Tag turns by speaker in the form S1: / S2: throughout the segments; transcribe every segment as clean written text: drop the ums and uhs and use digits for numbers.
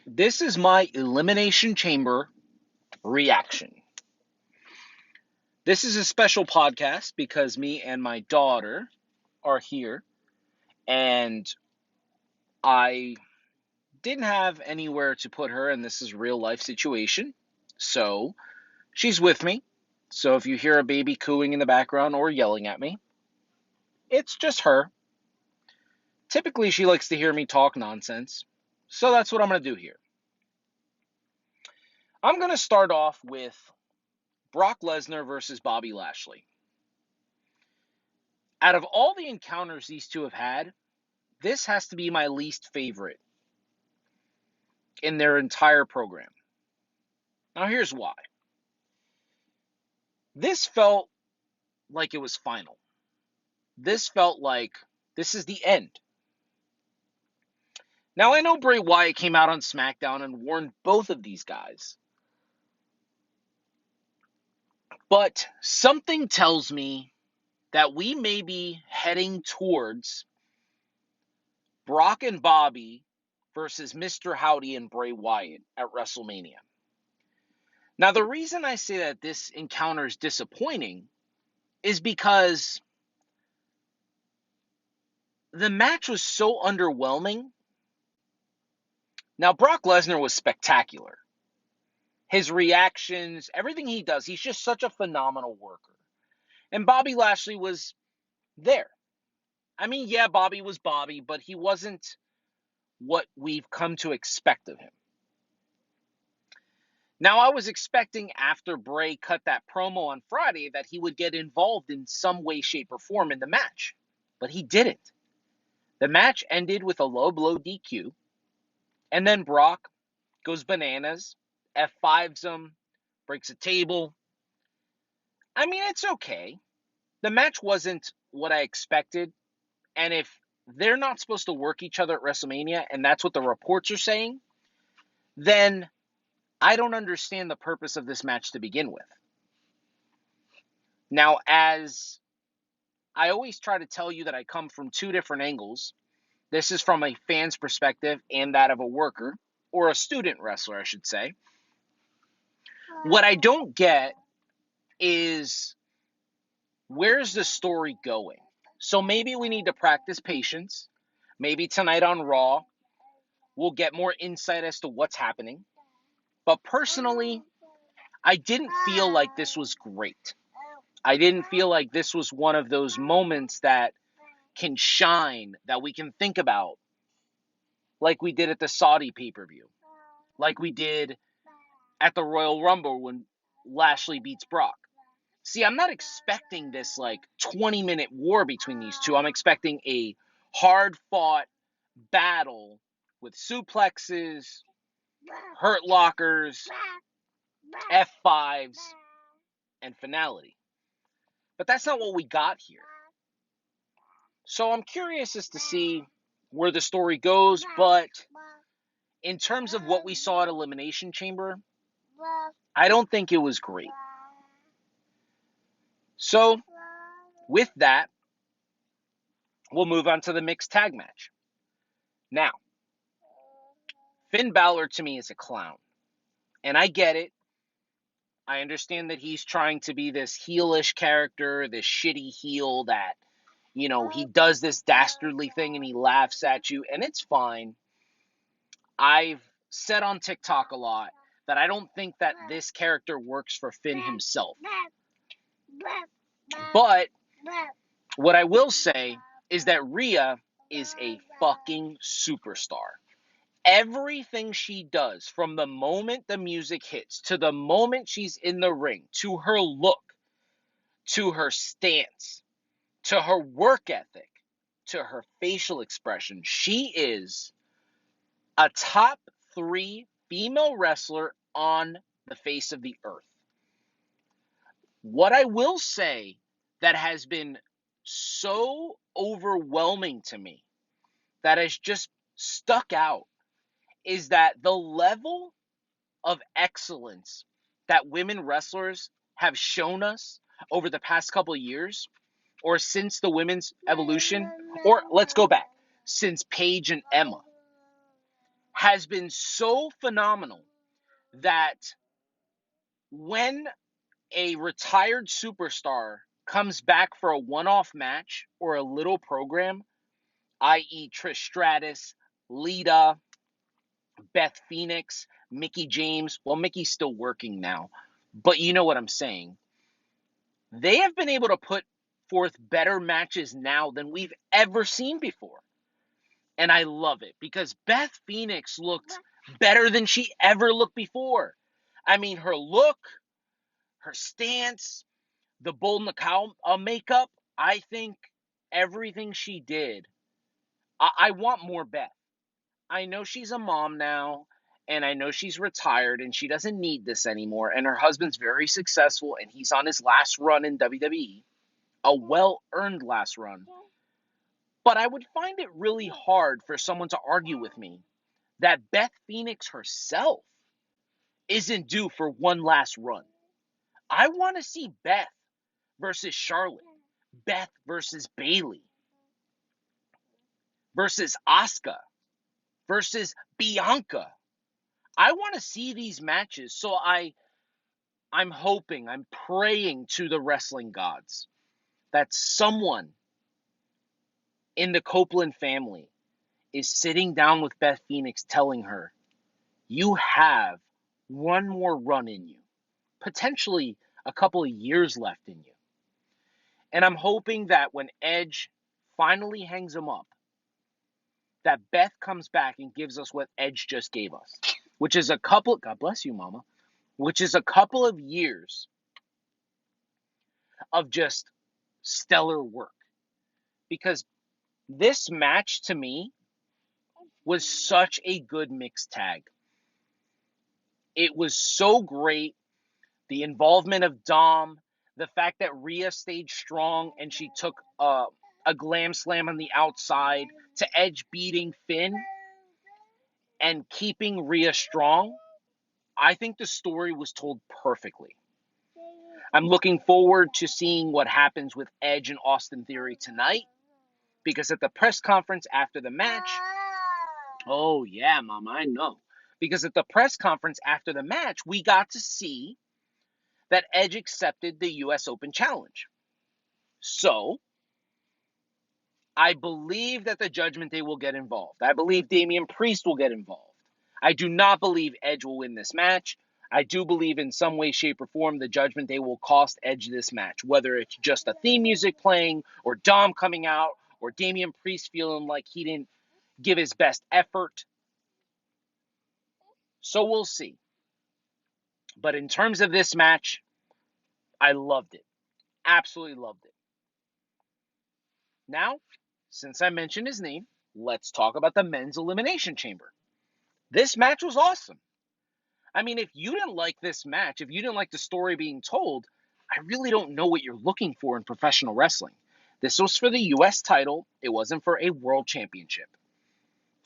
S1: This is my Elimination Chamber reaction. This is a special podcast because me and my daughter are here, and I didn't have anywhere to put her, and this is a real life situation. So she's with me. So if you hear a baby cooing in the background or yelling at me, it's just her. Typically, she likes to hear me talk nonsense. So that's what I'm going to do here. I'm going to start off with Brock Lesnar versus Bobby Lashley. Out of all the encounters these two have had, this has to be my least favorite in their entire program. Now, here's why. This felt like it was final. This felt like this is the end. Now, I know Bray Wyatt came out on SmackDown and warned both of these guys. But something tells me that we may be heading towards Brock and Bobby versus Mr. Howdy and Bray Wyatt at WrestleMania. Now, the reason I say that this encounter is disappointing is because the match was so underwhelming. Now, Brock Lesnar was spectacular. His reactions, everything he does, he's just such a phenomenal worker. And Bobby Lashley was there. I mean, yeah, Bobby was Bobby, but he wasn't what we've come to expect of him. Now, I was expecting after Bray cut that promo on Friday that he would get involved in some way, shape, or form in the match, but he didn't. The match ended with a low blow DQ, and then Brock goes bananas, F5s him, breaks a table. I mean, it's okay. The match wasn't what I expected, and if they're not supposed to work each other at WrestleMania, and that's what the reports are saying, then I don't understand the purpose of this match to begin with. Now, as I always try to tell you that I come from two different angles, this is from a fan's perspective and that of a worker, or a student wrestler, I should say. What I don't get is, where's the story going? So maybe we need to practice patience. Maybe tonight on Raw, we'll get more insight as to what's happening. But personally, I didn't feel like this was great. I didn't feel like this was one of those moments that can shine, that we can think about, like we did at the Saudi pay-per-view, like we did at the Royal Rumble when Lashley beats Brock. See, I'm not expecting this like 20-minute war between these two. I'm expecting a hard-fought battle with suplexes, hurt lockers, F5s, and finality. But that's not what we got here. So I'm curious as to see where the story goes, but in terms of what we saw at Elimination Chamber, I don't think it was great. So, with that, we'll move on to the mixed tag match. Now, Finn Balor to me is a clown. And I get it. I understand that he's trying to be this heelish character, this shitty heel that, he does this dastardly thing and he laughs at you, and it's fine. I've said on TikTok a lot that I don't think that this character works for Finn himself. But what I will say is that Rhea is a fucking superstar. Everything she does, from the moment the music hits to the moment she's in the ring, to her look, to her stance, to her work ethic, to her facial expression, she is a top 3 female wrestler on the face of the earth. What I will say that has been so overwhelming to me, that has just stuck out, is that the level of excellence that women wrestlers have shown us over the past couple of years, or since the women's evolution, or let's go back, since Paige and Emma, has been so phenomenal that when a retired superstar comes back for a one-off match or a little program, i.e. Trish Stratus, Lita, Beth Phoenix, Mickie James. Well, Mickey's still working now, but you know what I'm saying. They have been able to put forth better matches now than we've ever seen before. And I love it because Beth Phoenix looked better than she ever looked before. I mean, her look, her stance, the Bull Nakao makeup, I think everything she did. I want more Beth. I know she's a mom now, and I know she's retired, and she doesn't need this anymore. And her husband's very successful, and he's on his last run in WWE, a well-earned last run. But I would find it really hard for someone to argue with me that Beth Phoenix herself isn't due for one last run. I want to see Beth versus Charlotte, Beth versus Bayley, versus Asuka, versus Bianca. I want to see these matches, so I'm hoping, I'm praying to the wrestling gods that someone in the Copeland family is sitting down with Beth Phoenix telling her, you have one more run in you, potentially a couple of years left in you. And I'm hoping that when Edge finally hangs him up, that Beth comes back and gives us what Edge just gave us, which is a couple, God bless you, mama, which is a couple of years of just stellar work. Because this match to me was such a good mixed tag. It was so great. The involvement of Dom, the fact that Rhea stayed strong and she took a glam slam on the outside to Edge beating Finn and keeping Rhea strong. I think the story was told perfectly. I'm looking forward to seeing what happens with Edge and Austin Theory tonight, because at the press conference after the match, oh yeah, Mama, I know. Because at the press conference after the match, we got to see that Edge accepted the US Open Challenge. So, I believe that the Judgment Day will get involved. I believe Damian Priest will get involved. I do not believe Edge will win this match. I do believe in some way, shape, or form the Judgment Day will cost Edge this match, whether it's just a theme music playing, or Dom coming out, or Damian Priest feeling like he didn't give his best effort. So we'll see. But in terms of this match, I loved it. Absolutely loved it. Now, since I mentioned his name, let's talk about the men's Elimination Chamber. This match was awesome. I mean, if you didn't like this match, if you didn't like the story being told, I really don't know what you're looking for in professional wrestling. This was for the US title. It wasn't for a world championship.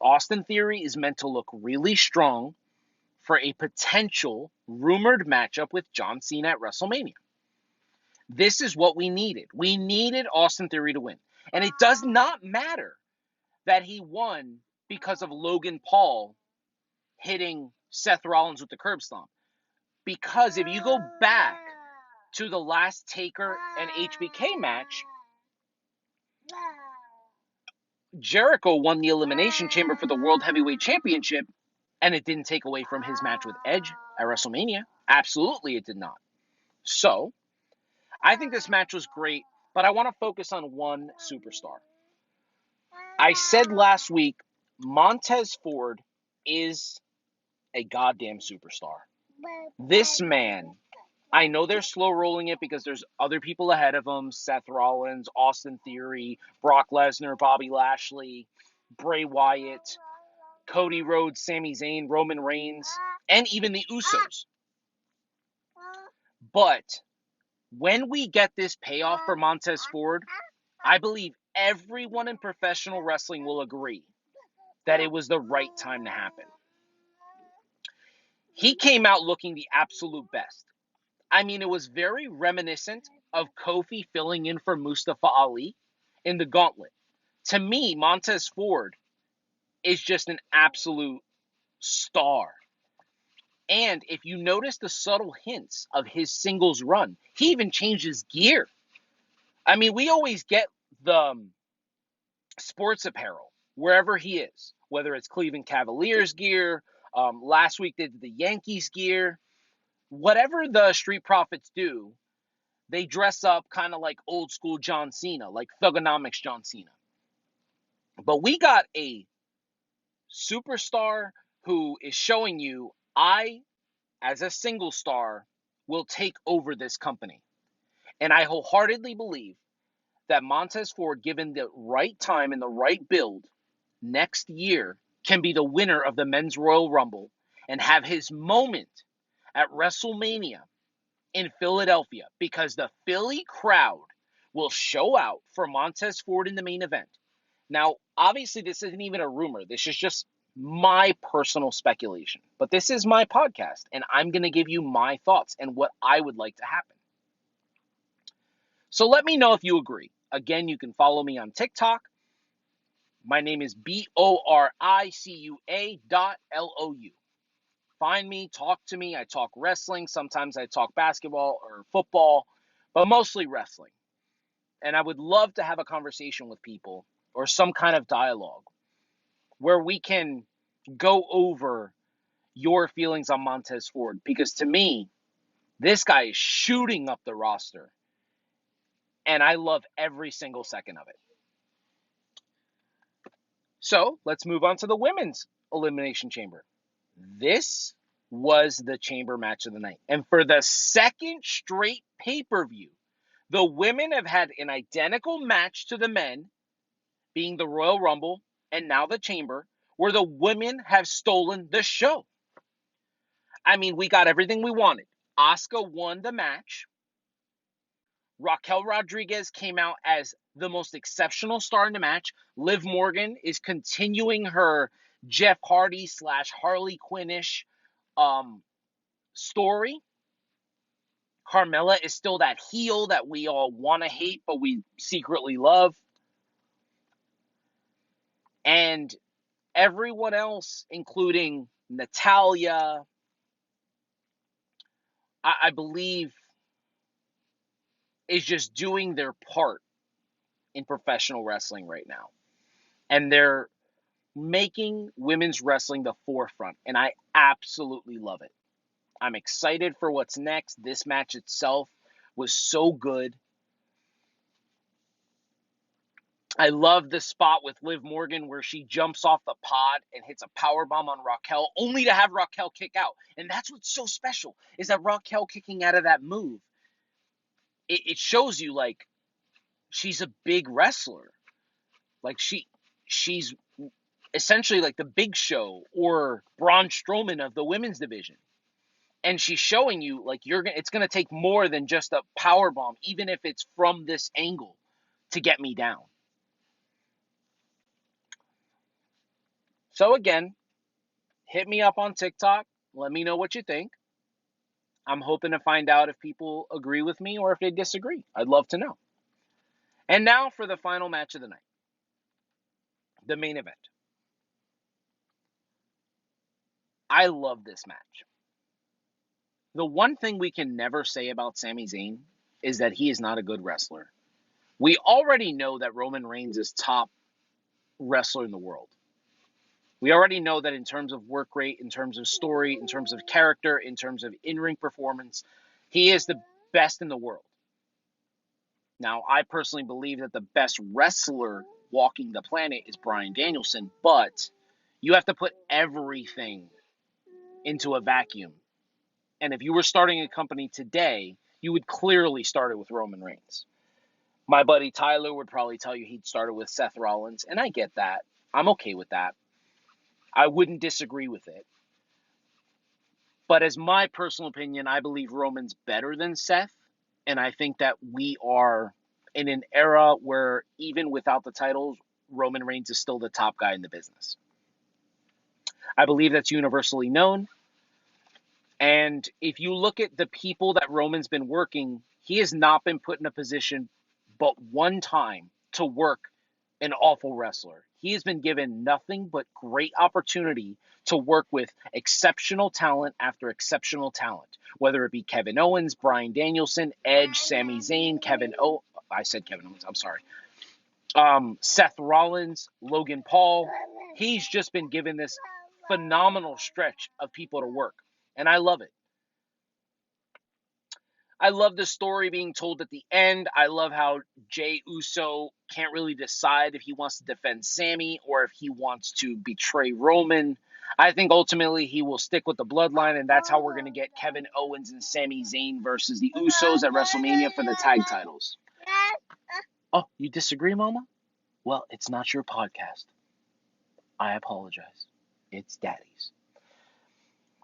S1: Austin Theory is meant to look really strong for a potential rumored matchup with John Cena at WrestleMania. This is what we needed. We needed Austin Theory to win. And it does not matter that he won because of Logan Paul hitting Seth Rollins with the curb stomp. Because if you go back to the last Taker and HBK match, Jericho won the Elimination Chamber for the World Heavyweight Championship, and it didn't take away from his match with Edge at WrestleMania. Absolutely, it did not. So, I think this match was great, but I want to focus on one superstar. I said last week, Montez Ford is a goddamn superstar. This man, I know they're slow rolling it because there's other people ahead of him: Seth Rollins, Austin Theory, Brock Lesnar, Bobby Lashley, Bray Wyatt, Cody Rhodes, Sami Zayn, Roman Reigns, and even the Usos. But when we get this payoff for Montez Ford, I believe everyone in professional wrestling will agree that it was the right time to happen. He came out looking the absolute best. I mean, it was very reminiscent of Kofi filling in for Mustafa Ali in the Gauntlet. To me, Montez Ford is just an absolute star. And if you notice the subtle hints of his singles run, he even changes gear. I mean, we always get the sports apparel wherever he is, whether it's Cleveland Cavaliers gear, last week they did the Yankees gear, whatever the Street Profits do, they dress up kind of like old school John Cena, like Thugonomics John Cena. But we got a superstar who is showing you, I, as a single star, will take over this company. And I wholeheartedly believe that Montez Ford, given the right time and the right build, next year can be the winner of the Men's Royal Rumble and have his moment at WrestleMania in Philadelphia, because the Philly crowd will show out for Montez Ford in the main event. Now, obviously, this isn't even a rumor. This is just my personal speculation. But this is my podcast, and I'm going to give you my thoughts and what I would like to happen. So let me know if you agree. Again, you can follow me on TikTok. My name is BORICUA.LOU. Find me, talk to me. I talk wrestling. Sometimes I talk basketball or football, but mostly wrestling. And I would love to have a conversation with people or some kind of dialogue where we can go over your feelings on Montez Ford. Because to me, this guy is shooting up the roster. And I love every single second of it. So let's move on to the women's Elimination Chamber. This was the chamber match of the night. And for the second straight pay-per-view, the women have had an identical match to the men, being the Royal Rumble and now the chamber, where the women have stolen the show. I mean, we got everything we wanted. Asuka won the match. Raquel Rodriguez came out as the most exceptional star in the match. Liv Morgan is continuing her Jeff Hardy / Harley Quinn-ish story. Carmella is still that heel that we all want to hate, but we secretly love. And everyone else, including Natalya, I believe, is just doing their part in professional wrestling right now. And they're making women's wrestling the forefront, and I absolutely love it. I'm excited for what's next. This match itself was so good. I love the spot with Liv Morgan where she jumps off the pod and hits a powerbomb on Raquel, only to have Raquel kick out. And that's what's so special, is that Raquel kicking out of that move, it shows you, like, she's a big wrestler. Like, she's essentially like the Big Show or Braun Strowman of the women's division. And she's showing you, like, it's going to take more than just a power bomb, even if it's from this angle, to get me down. So again, hit me up on TikTok. Let me know what you think. I'm hoping to find out if people agree with me or if they disagree. I'd love to know. And now for the final match of the night, the main event. I love this match. The one thing we can never say about Sami Zayn is that he is not a good wrestler. We already know that Roman Reigns is top wrestler in the world. We already know that in terms of work rate, in terms of story, in terms of character, in terms of in-ring performance, he is the best in the world. Now, I personally believe that the best wrestler walking the planet is Bryan Danielson, but you have to put everything into a vacuum. And if you were starting a company today, you would clearly start it with Roman Reigns. My buddy Tyler would probably tell you he'd start it with Seth Rollins, and I get that. I'm okay with that. I wouldn't disagree with it. But as my personal opinion, I believe Roman's better than Seth, and I think that we are in an era where even without the titles, Roman Reigns is still the top guy in the business. I believe that's universally known. And if you look at the people that Roman's been working, he has not been put in a position but one time to work an awful wrestler. he has been given nothing but great opportunity to work with exceptional talent after exceptional talent, whether it be Kevin Owens, Bryan Danielson, Edge, Sami Zayn, I said Kevin Owens, I'm sorry. Seth Rollins, Logan Paul. He's just been given this phenomenal stretch of people to work, and I love it. I love the story being told at the end. I love how Jey Uso can't really decide if he wants to defend Sami or if he wants to betray Roman. I think ultimately he will stick with the bloodline, and that's how we're going to get Kevin Owens and Sami Zayn versus the Usos at WrestleMania for the tag titles. Oh, you disagree, Mama? Well, it's not your podcast. I apologize. It's Daddy's.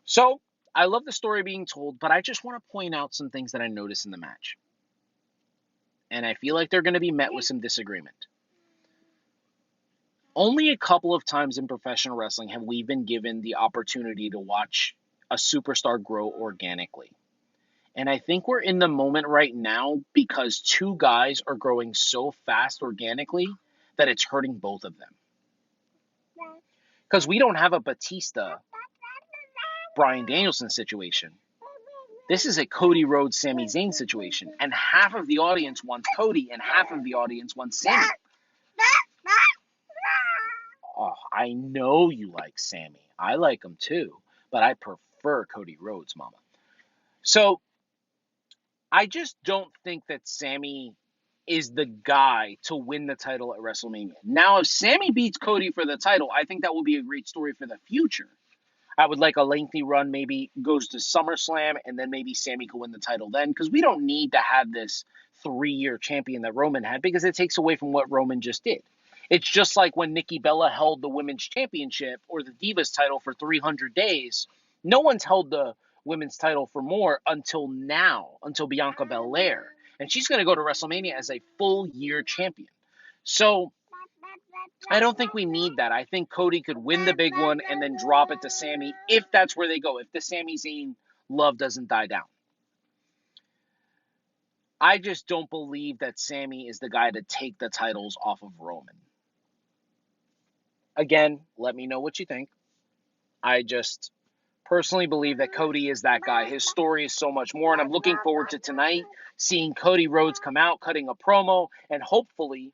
S1: So, I love the story being told, but I just want to point out some things that I noticed in the match. And I feel like they're going to be met with some disagreement. Only a couple of times in professional wrestling have we been given the opportunity to watch a superstar grow organically. And I think we're in the moment right now because two guys are growing so fast organically that it's hurting both of them. Because we don't have a Batista Bryan Danielson situation. This is a Cody Rhodes Sami Zayn situation, and half of the audience wants Cody and half of the audience wants Sami. Oh, I know you like Sami. I like him too, but I prefer Cody Rhodes, Mama. So I just don't think that Sami is the guy to win the title at WrestleMania. Now, if Sami beats Cody for the title, I think that will be a great story for the future. I would like a lengthy run, maybe goes to SummerSlam, and then maybe Sami can win the title then, because we don't need to have this 3-year champion that Roman had, because it takes away from what Roman just did. It's just like when Nikki Bella held the Women's Championship or the Divas title for 300 days. No one's held the Women's title for more until now, until Bianca Belair. And she's going to go to WrestleMania as a full-year champion. So I don't think we need that. I think Cody could win the big one and then drop it to Sami if that's where they go, if the Sami Zayn love doesn't die down. I just don't believe that Sami is the guy to take the titles off of Roman. Again, let me know what you think. I just personally believe that Cody is that guy. His story is so much more, and I'm looking forward to tonight seeing Cody Rhodes come out, cutting a promo, and hopefully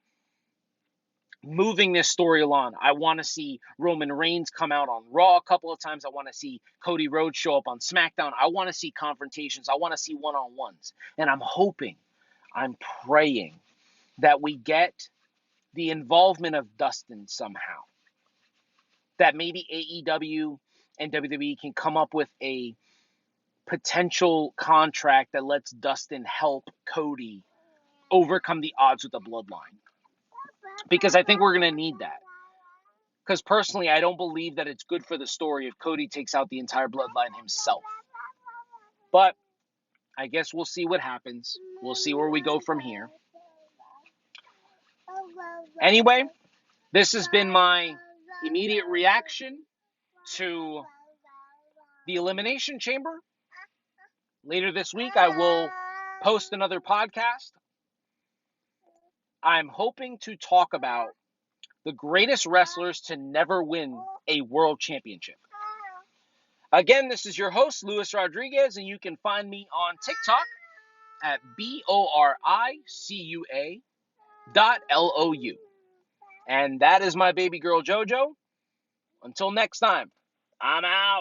S1: moving this story along. I want to see Roman Reigns come out on Raw a couple of times. I want to see Cody Rhodes show up on SmackDown. I want to see confrontations. I want to see one-on-ones. And I'm hoping, I'm praying that we get the involvement of Dustin somehow. That maybe AEW and WWE can come up with a potential contract that lets Dustin help Cody overcome the odds with the bloodline. Because I think we're going to need that. Because personally, I don't believe that it's good for the story if Cody takes out the entire bloodline himself. But I guess we'll see what happens. We'll see where we go from here. Anyway, this has been my immediate reaction to the Elimination Chamber. Later this week, I will post another podcast. I'm hoping to talk about the greatest wrestlers to never win a world championship. Again, this is your host, Luis Rodriguez, and you can find me on TikTok at BORICUA.LOU. And that is my baby girl, JoJo. Until next time, I'm out.